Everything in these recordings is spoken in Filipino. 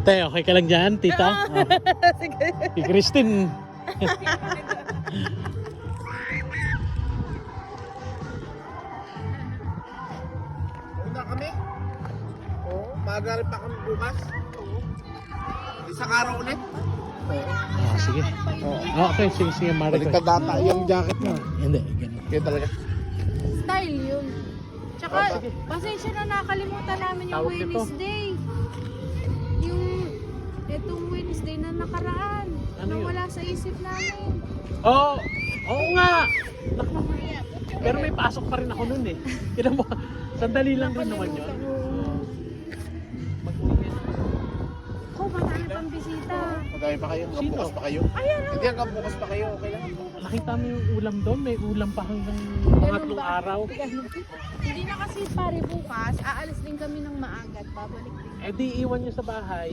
Te, okay ka lang dyan, tita? Sige. Si Christine. Una kami? Oo. Maaga rin pa kami bukas? Oo. Isang araw ulit? Sige. Okay, sige, Mario. Balik ka data yung jacket mo. Hindi, ganun. Kaya talaga. Style yun. Tsaka, pasensya na nakalimutan namin yung Tawag nito. Wednesday. Yung, itong Wednesday na nakaraan. Ano yun? Nawala sa isip namin. Oo nga. Naku. Pero may pasok pa rin ako nun eh. Kailan mo, sandali lang din naman yun. Oh, marami pang bisita. Magkaya pa kayo? Hanggang bukas pa kayo? Hindi hanggang bukas pa kayo. Okay lang. Nakita mo yung ulam doon, may ulam pa hanggang pangatlong araw. Hindi na kasi pare bukas, aalis din kami ng maaga at babalik din. Eh di iwan nyo sa bahay.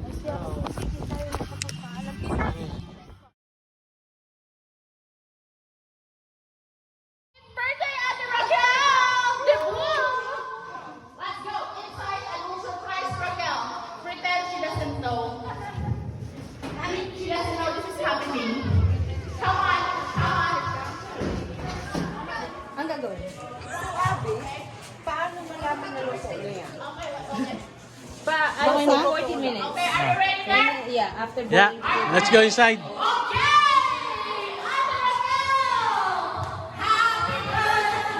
Kasi ako, sige tayo nakapagpaalam. Birthday, Ate Raquel! Debut! Let's go inside and we'll surprise Raquel. Pretend she doesn't know. And she doesn't know this is happening. Come on, come on. Ang gagawin? Paano malaman na luto na yan? Okay na? 40 minutes. Okay, are you ready now? Yeah, after Yeah, let's go inside. Okay! Ate Raquel! Happy birthday!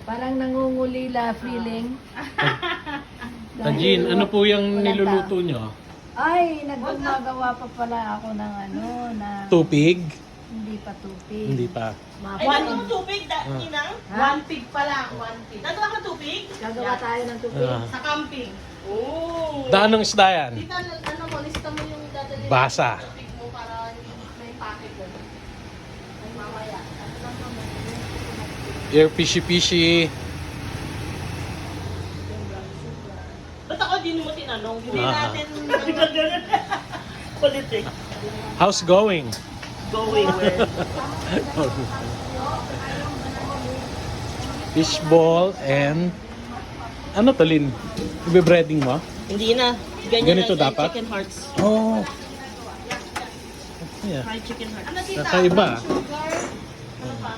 Parang nangungulila feeling. Tajin, ano po yung niluluto nyo? Ay, nagmagawa pa pala ako ng ano, na Tupig? hindi pa tupig. Hindi pa. Ay, nagawang tubig, Ninang? Ha? Pig pala, pig. Nagawa ka tubig? Gagawa tayo ng tupig. Ah. Sa camping. Oh. Daan ng isda yan? Tita, ano mo, lista mo yung dadali Basa. ng tubig mo para may packet doon. Ay, mamaya. Your fishy-fishy. Ba't ako din mo tinanong? Hindi Ah. natin kulit eh. How's going? Going where? Fishball and... Ano to, Lin? Ibe-breading mo? Hindi na. Ganyan Ganito lang, dapat? Chicken hearts. Oh. Yeah. Fried chicken hearts. Kakaiba. Sugar. Ano pa?